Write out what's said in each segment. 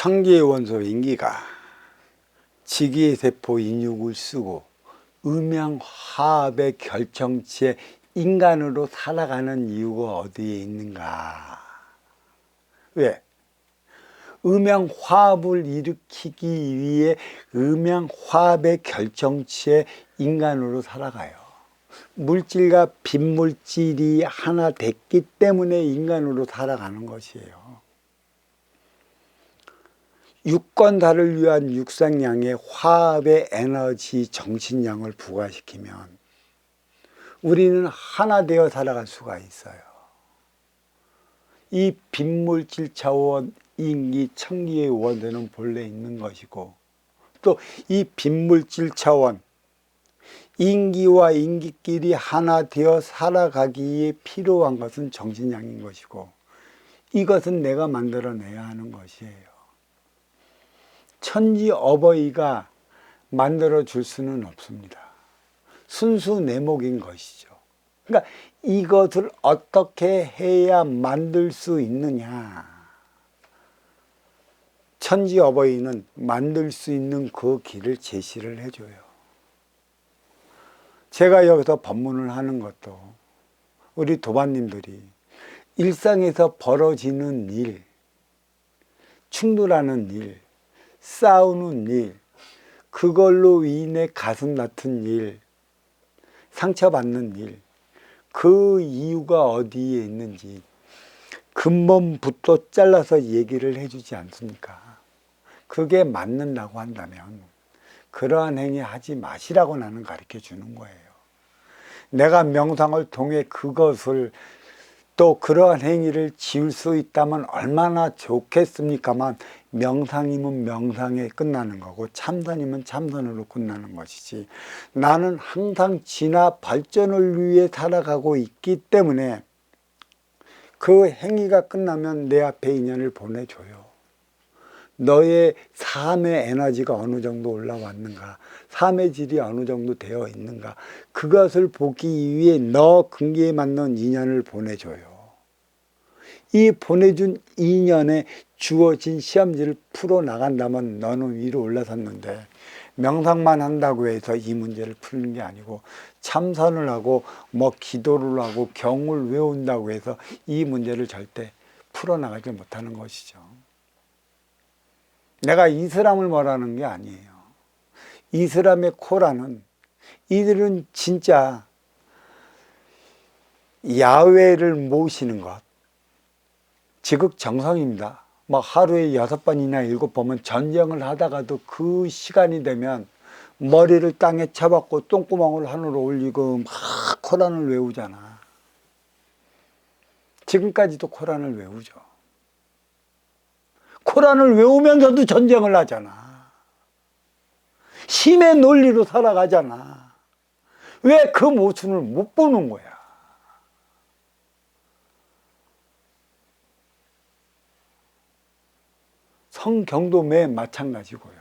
청기의 원소 인기가 지기의 세포 인육을 쓰고 음양화합의 결정치에 인간으로 살아가는 이유가 어디에 있는가? 왜? 음양화합을 일으키기 위해 음양화합의 결정치에 인간으로 살아가요. 물질과 빈물질이 하나 됐기 때문에 인간으로 살아가는 것이에요. 육건사를 위한 육상량의 화합의 에너지 정신량을 부과시키면 우리는 하나 되어 살아갈 수가 있어요. 이 빈물질 차원 인기 청기의 원소는 본래 있는 것이고, 또 이 빈물질 차원 인기와 인기끼리 하나 되어 살아가기에 필요한 것은 정신량인 것이고, 이것은 내가 만들어내야 하는 것이에요. 천지 어버이가 만들어 줄 수는 없습니다. 순수 내목인 것이죠. 그러니까 이것을 어떻게 해야 만들 수 있느냐. 천지 어버이는 만들 수 있는 그 길을 제시를 해줘요. 제가 여기서 법문을 하는 것도 우리 도반님들이 일상에서 벌어지는 일, 충돌하는 일, 싸우는 일, 그걸로 인해 가슴 아픈 일, 상처받는 일, 그 이유가 어디에 있는지 근본부터 잘라서 얘기를 해주지 않습니까? 그게 맞는다고 한다면 그러한 행위 하지 마시라고 나는 가르쳐 주는 거예요. 내가 명상을 통해 그것을 또 그러한 행위를 지울 수 있다면 얼마나 좋겠습니까만, 명상이면 명상에 끝나는 거고 참선이면 참선으로 끝나는 것이지, 나는 항상 진화 발전을 위해 살아가고 있기 때문에 그 행위가 끝나면 내 앞에 인연을 보내줘요. 너의 삶의 에너지가 어느 정도 올라왔는가, 삶의 질이 어느 정도 되어 있는가, 그것을 보기 위해 너 근기에 맞는 인연을 보내줘요. 이 보내준 인연에 주어진 시험지를 풀어나간다면 너는 위로 올라섰는데, 명상만 한다고 해서 이 문제를 푸는 게 아니고, 참선을 하고 기도를 하고 경을 외운다고 해서 이 문제를 절대 풀어나가지 못하는 것이죠. 내가 이슬람을 말하는 게 아니에요. 이슬람의 코란은, 이들은 진짜 야훼를 모시는 것, 지극정성입니다. 하루에 6번이나 7번은 전쟁을 하다가도 그 시간이 되면 머리를 땅에 쳐박고 똥구멍을 하늘로 올리고 막 코란을 외우잖아. 지금까지도 코란을 외우죠. 코란을 외우면서도 전쟁을 하잖아. 힘의 논리로 살아가잖아. 왜 그 모순을 못 보는 거야? 성경도 매 마찬가지고요.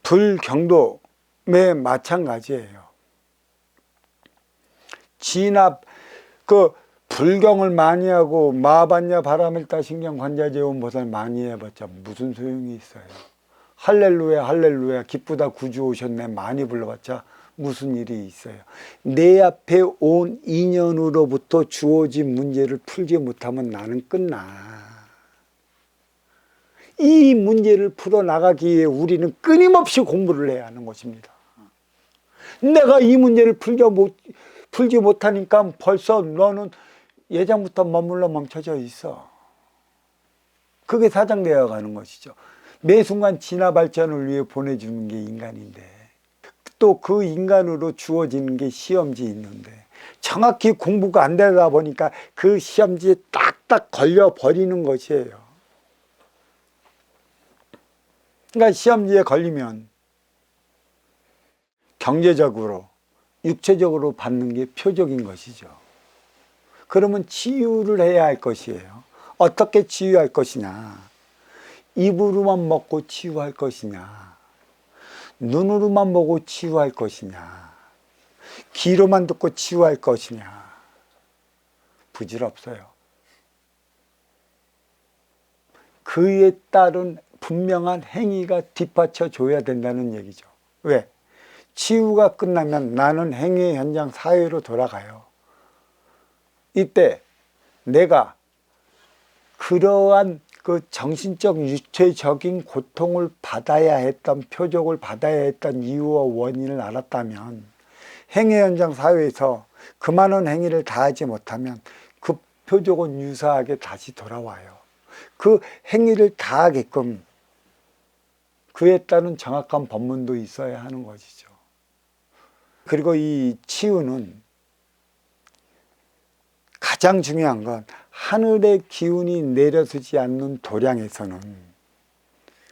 불경도 매 마찬가지예요. 진압, 불경을 많이 하고 마반야 바라밀타 신경 관자재원 보살 많이 해봤자 무슨 소용이 있어요. 할렐루야 할렐루야 기쁘다 구주 오셨네 많이 불러봤자 무슨 일이 있어요. 내 앞에 온 인연으로부터 주어진 문제를 풀지 못하면 나는 끝나. 이 문제를 풀어나가기 위해 우리는 끊임없이 공부를 해야 하는 것입니다. 내가 이 문제를 풀지 못하니까 벌써 너는 예전부터 머물러 멈춰져 있어. 그게 사장되어 가는 것이죠. 매 순간 진화 발전을 위해 보내주는 게 인간인데, 또 그 인간으로 주어지는 게 시험지 있는데, 정확히 공부가 안 되다 보니까 그 시험지에 딱딱 걸려 버리는 것이에요. 그러니까 시험지에 걸리면 경제적으로, 육체적으로 받는 게 표적인 것이죠. 그러면 치유를 해야 할 것이에요. 어떻게 치유할 것이냐? 입으로만 먹고 치유할 것이냐? 눈으로만 보고 치유할 것이냐? 귀로만 듣고 치유할 것이냐? 부질없어요. 그에 따른 분명한 행위가 뒷받쳐 줘야 된다는 얘기죠. 왜? 치유가 끝나면 나는 행위 현장 사회로 돌아가요. 이때 내가 그러한 그 정신적 육체적인 고통을 받아야 했던, 표적을 받아야 했던 이유와 원인을 알았다면 행위 현장 사회에서 그 많은 행위를 다 하지 못하면 그 표적은 유사하게 다시 돌아와요. 그 행위를 다 하게끔 그에 따른 정확한 법문도 있어야 하는 것이죠. 그리고 이 치유는 가장 중요한 건 하늘의 기운이 내려서지 않는 도량에서는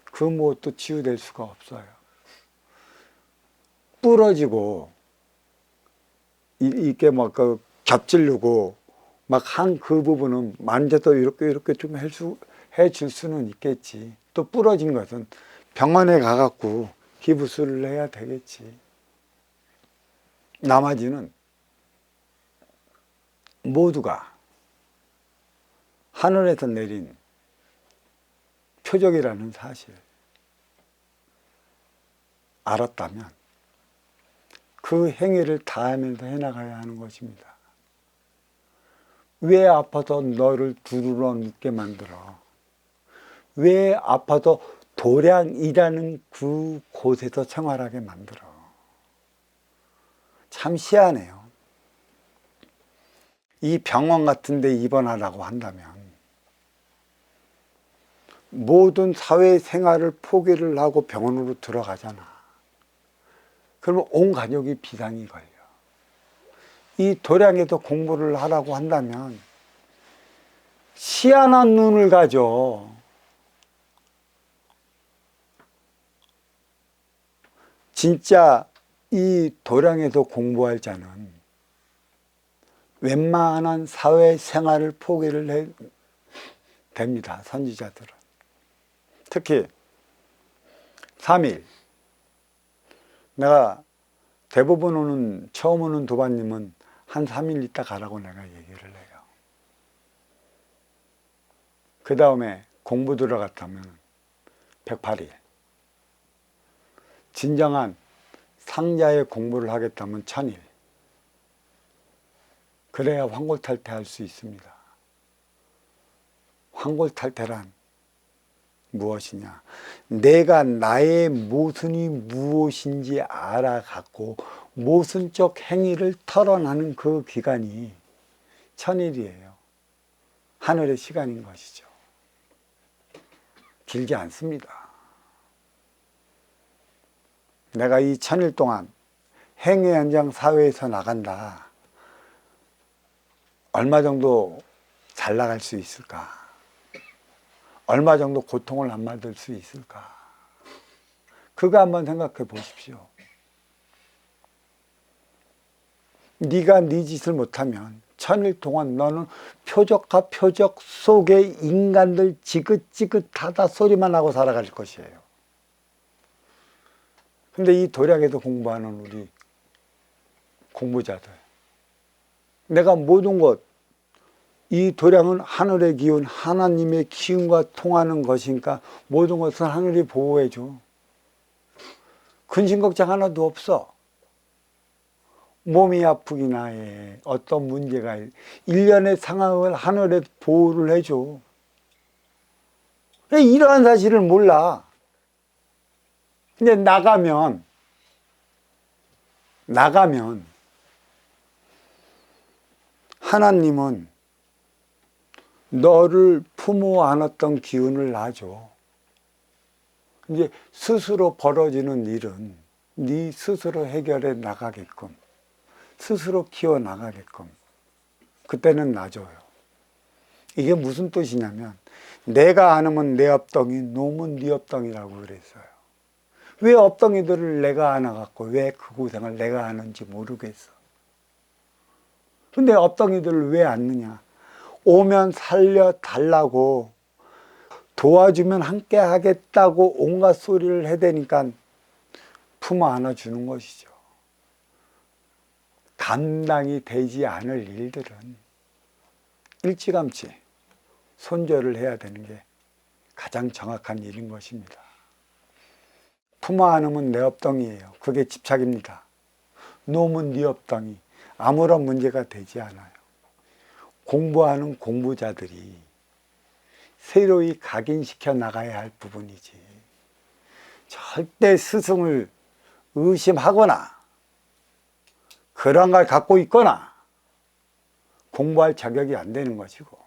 그 무엇도 치유될 수가 없어요. 부러지고 이게 막 그 겹질르고 막 한 그 부분은 만져도 이렇게 좀 해줄 수는 있겠지. 또 부러진 것은 병원에 가갖고 기부술을 해야 되겠지. 나머지는 모두가 하늘에서 내린 표적이라는 사실 알았다면 그 행위를 다하면서 해나가야 하는 것입니다. 왜 아파서 너를 두루러 눕게 만들어? 왜 아파서 도량이라는 그 곳에서 생활하게 만들어? 참 희한해요. 이 병원 같은 데 입원하라고 한다면 모든 사회생활을 포기를 하고 병원으로 들어가잖아. 그러면 온 가족이 비상이 걸려. 이 도량에서 공부를 하라고 한다면 희한한 눈을 가져. 진짜 이 도량에서 공부할 자는 웬만한 사회생활을 포기를 해 됩니다. 선지자들은. 특히 3일 내가 대부분 처음 오는 도반님은 한 3일 있다 가라고 내가 얘기를 해요. 그 다음에 공부 들어갔다면 108일. 진정한 상자의 공부를 하겠다면 1000일. 그래야 환골탈퇴할 수 있습니다. 환골탈퇴란 무엇이냐? 내가 나의 모순이 무엇인지 알아갖고 모순적 행위를 털어내는 그 기간이 1000일이에요. 하늘의 시간인 것이죠. 길지 않습니다. 내가 이 1000일 동안 행위 현장 사회에서 나간다. 얼마 정도 잘 나갈 수 있을까? 얼마 정도 고통을 안 받을 수 있을까? 그거 한번 생각해 보십시오. 네가 네 짓을 못하면 1000일 동안 너는 표적과 표적 속에 인간들 지긋지긋하다 소리만 하고 살아갈 것이에요. 근데 이 도량에서 공부하는 우리 공부자들, 내가 모든 것, 이 도량은 하늘의 기운, 하나님의 기운과 통하는 것이니까 모든 것을 하늘이 보호해줘. 근심 걱정 하나도 없어. 몸이 아프기나 해, 어떤 문제가 일련의 상황을 하늘에 보호를 해줘. 이러한 사실을 몰라. 근데 나가면 하나님은 너를 품어 안았던 기운을 놔줘. 이제 스스로 벌어지는 일은 네 스스로 해결해 나가게끔, 스스로 키워 나가게끔 그때는 놔줘요. 이게 무슨 뜻이냐면 내가 안으면 내 업덩이, 놈은 네 업덩이라고 그랬어요. 왜 업덩이들을 내가 안아갖고 왜 그 고생을 내가 아는지 모르겠어. 근데 업덩이들을 왜 안느냐? 오면 살려달라고, 도와주면 함께 하겠다고 온갖 소리를 해대니까 품어 안아주는 것이죠. 감당이 되지 않을 일들은 일찌감치 손절을 해야 되는 게 가장 정확한 일인 것입니다. 부모 안으면 내 업덩이에요. 그게 집착입니다. 놓으면 네 업덩이. 아무런 문제가 되지 않아요. 공부하는 공부자들이 새로이 각인시켜 나가야 할 부분이지, 절대 스승을 의심하거나 그런 걸 갖고 있거나 공부할 자격이 안 되는 것이고,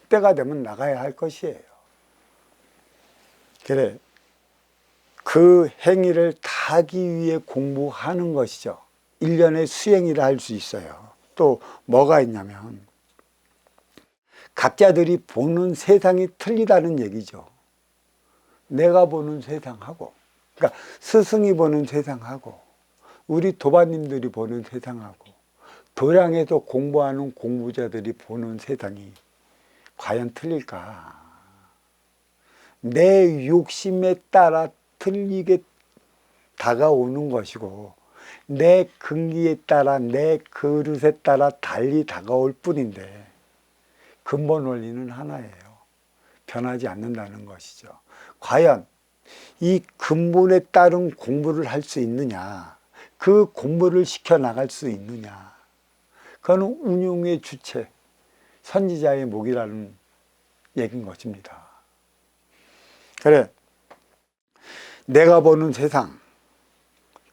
때가 되면 나가야 할 것이에요. 그래, 그 행위를 하기 위해 공부하는 것이죠. 1년의 수행이라 할 수 있어요. 또 뭐가 있냐면, 각자들이 보는 세상이 틀리다는 얘기죠. 내가 보는 세상하고, 그러니까 스승이 보는 세상하고, 우리 도반님들이 보는 세상하고, 도량에서 공부하는 공부자들이 보는 세상이 과연 틀릴까? 내 욕심에 따라 틀리게 다가오는 것이고, 내 근기에 따라, 내 그릇에 따라 달리 다가올 뿐인데, 근본 원리는 하나예요. 변하지 않는다는 것이죠. 과연 이 근본에 따른 공부를 할 수 있느냐, 그 공부를 시켜나갈 수 있느냐, 그거는 운용의 주체, 선지자의 목이라는 얘기인 것입니다. 그래, 내가 보는 세상,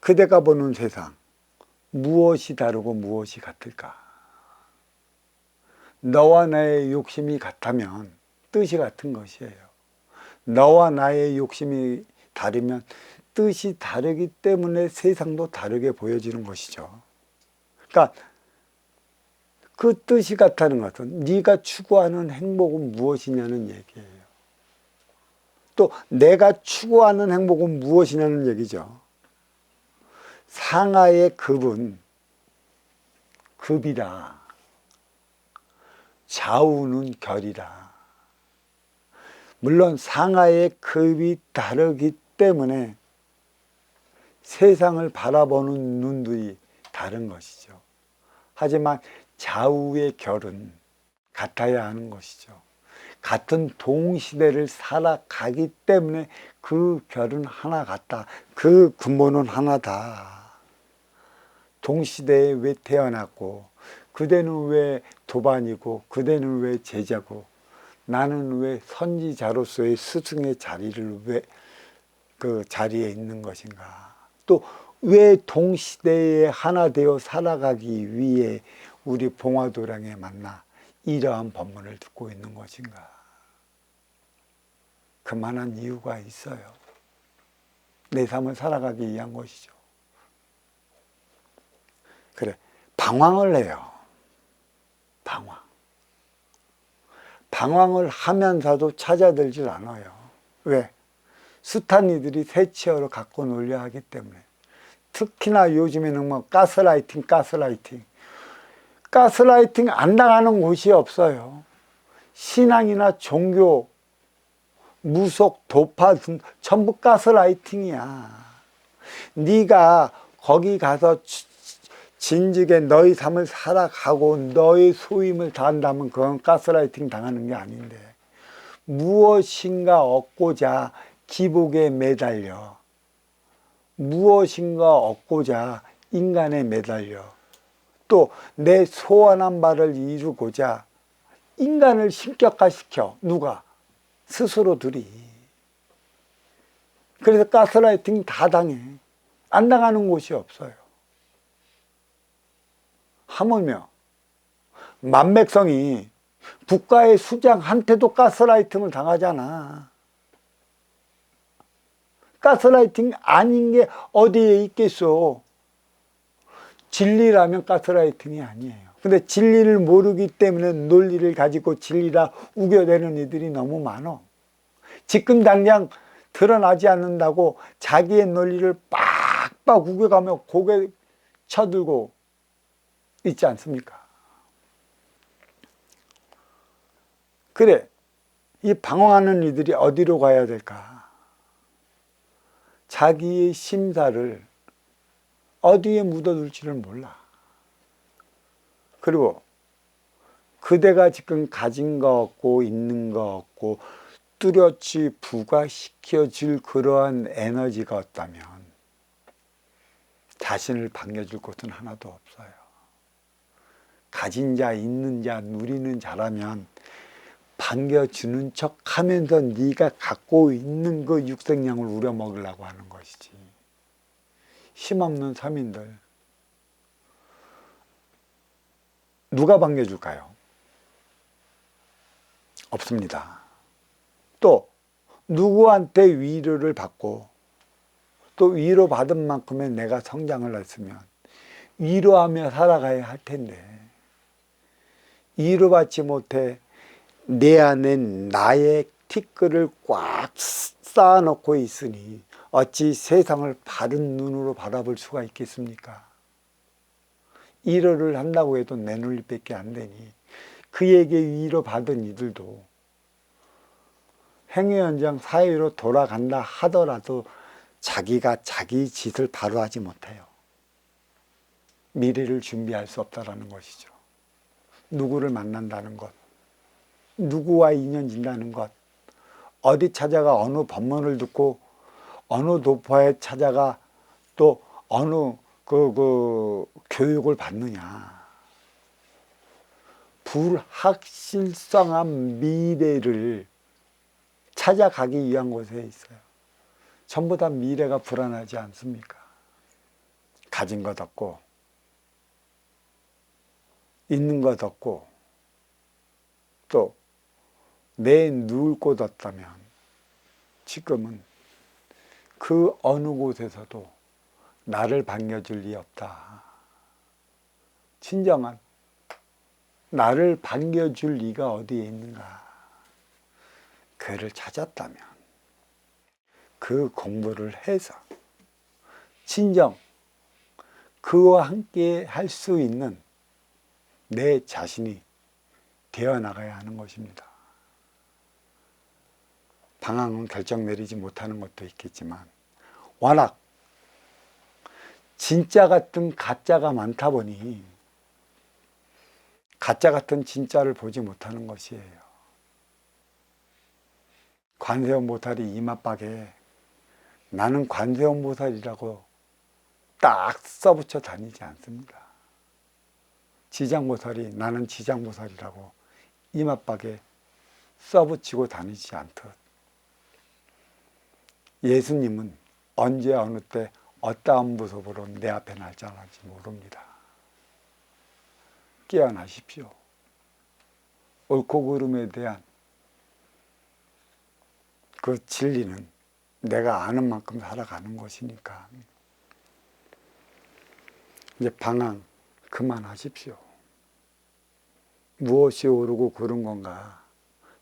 그대가 보는 세상, 무엇이 다르고 무엇이 같을까? 너와 나의 욕심이 같다면 뜻이 같은 것이에요. 너와 나의 욕심이 다르면 뜻이 다르기 때문에 세상도 다르게 보여지는 것이죠. 그러니까 그 뜻이 같다는 것은 네가 추구하는 행복은 무엇이냐는 얘기예요. 또 내가 추구하는 행복은 무엇이냐는 얘기죠. 상하의 급은 급이다. 좌우는 결이다. 물론 상하의 급이 다르기 때문에 세상을 바라보는 눈들이 다른 것이죠. 하지만 좌우의 결은 같아야 하는 것이죠. 같은 동시대를 살아가기 때문에 그 결은 하나 같다. 그 근본은 하나다. 동시대에 왜 태어났고, 그대는 왜 도반이고, 그대는 왜 제자고, 나는 왜 선지자로서의 스승의 자리를 왜 그 자리에 있는 것인가. 또 왜 동시대에 하나 되어 살아가기 위해 우리 봉화도량에 만나 이러한 법문을 듣고 있는 것인가. 그만한 이유가 있어요. 내 삶을 살아가기 위한 것이죠. 그래, 방황을 해요. 방황을 하면서도 찾아들질 않아요. 왜? 숱한 이들이 새치어로 갖고 놀려 하기 때문에. 특히나 요즘에는 뭐 가스라이팅 안 당하는 곳이 없어요. 신앙이나 종교, 무속, 도파 전부 가스라이팅이야. 네가 거기 가서 진즉에 너의 삶을 살아가고 너의 소임을 다한다면 그건 가스라이팅 당하는 게 아닌데, 무엇인가 얻고자 기복에 매달려, 무엇인가 얻고자 인간에 매달려, 또 내 소원한 바를 이루고자 인간을 신격화시켜. 누가? 스스로들이. 그래서 가스라이팅 다 당해. 안 당하는 곳이 없어요. 하물며 만백성이 국가의 수장한테도 가스라이팅을 당하잖아. 가스라이팅 아닌 게 어디에 있겠어. 진리라면 가스라이팅이 아니에요. 근데 진리를 모르기 때문에 논리를 가지고 진리라 우겨대는 이들이 너무 많아. 지금 당장 드러나지 않는다고 자기의 논리를 빡빡 우겨가며 고개 쳐들고 있지 않습니까? 그래, 이 방황하는 이들이 어디로 가야 될까? 자기의 심사를 어디에 묻어둘지를 몰라. 그리고 그대가 지금 가진 거 없고 있는 거 없고 뚜렷이 부과시켜줄 그러한 에너지가 없다면 자신을 반겨줄 곳은 하나도 없어요. 가진 자, 있는 자, 누리는 자라면 반겨주는 척 하면서 네가 갖고 있는 그 육생량을 우려먹으려고 하는 것이지. 힘없는 서민들 누가 반겨줄까요? 없습니다. 또 누구한테 위로를 받고 또 위로받은 만큼의 내가 성장을 했으면 위로하며 살아가야 할 텐데 위로받지 못해 내 안에 나의 티끌을 꽉 쌓아놓고 있으니 어찌 세상을 바른 눈으로 바라볼 수가 있겠습니까? 위로를 한다고 해도 내 눈빛밖에 안 되니 그에게 위로받은 이들도 행위 현장 사회로 돌아간다 하더라도 자기가 자기 짓을 바로 하지 못해요. 미래를 준비할 수 없다는 것이죠. 누구를 만난다는 것, 누구와 인연 진다는 것, 어디 찾아가 어느 법문을 듣고 어느 도파에 찾아가 또 어느 교육을 받느냐. 불확실성한 미래를 찾아가기 위한 곳에 있어요. 전부 다 미래가 불안하지 않습니까? 가진 것 없고 있는 것 없고 또 내 누울 곳 없다면 지금은 그 어느 곳에서도 나를 반겨줄 리 없다. 진정한 나를 반겨줄 리가 어디에 있는가. 그를 찾았다면 그 공부를 해서 진정 그와 함께 할 수 있는 내 자신이 되어 나가야 하는 것입니다. 방황은 결정 내리지 못하는 것도 있겠지만 워낙 진짜 같은 가짜가 많다 보니 가짜 같은 진짜를 보지 못하는 것이에요. 관세음보살이 이마박에 나는 관세음보살이라고 딱 써붙여 다니지 않습니다. 지장보살이 나는 지장보살이라고 이마박에 써붙이고 다니지 않듯 예수님은 언제 어느 때 어떠한 모습으로 내 앞에 나타날지 모릅니다. 깨어나십시오. 옳고 그름에 대한 그 진리는 내가 아는 만큼 살아가는 것이니까 이제 방황 그만하십시오. 무엇이 옳고 그른 건가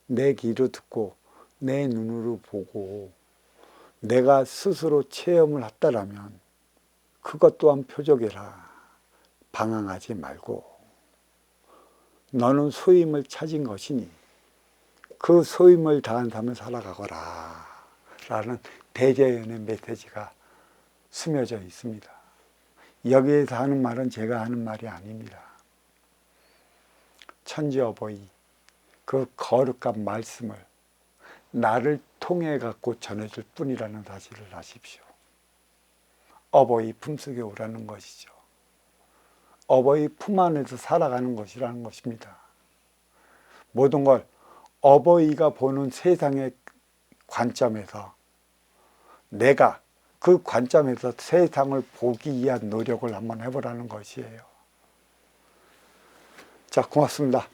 내 귀로 듣고 내 눈으로 보고 내가 스스로 체험을 했다라면 그것 또한 표적이라. 방황하지 말고 너는 소임을 찾은 것이니 그 소임을 다한 삶을 살아가거라 라는 대제연의 메시지가 스며져 있습니다. 여기에서 하는 말은 제가 하는 말이 아닙니다. 천지어버이 그 거룩한 말씀을 나를 통해 갖고 전해줄 뿐이라는 사실을 아십시오. 어버이 품속에 오라는 것이죠. 어버이 품 안에서 살아가는 것이라는 것입니다. 모든 걸 어버이가 보는 세상의 관점에서 내가 그 관점에서 세상을 보기 위한 노력을 한번 해보라는 것이에요. 자, 고맙습니다.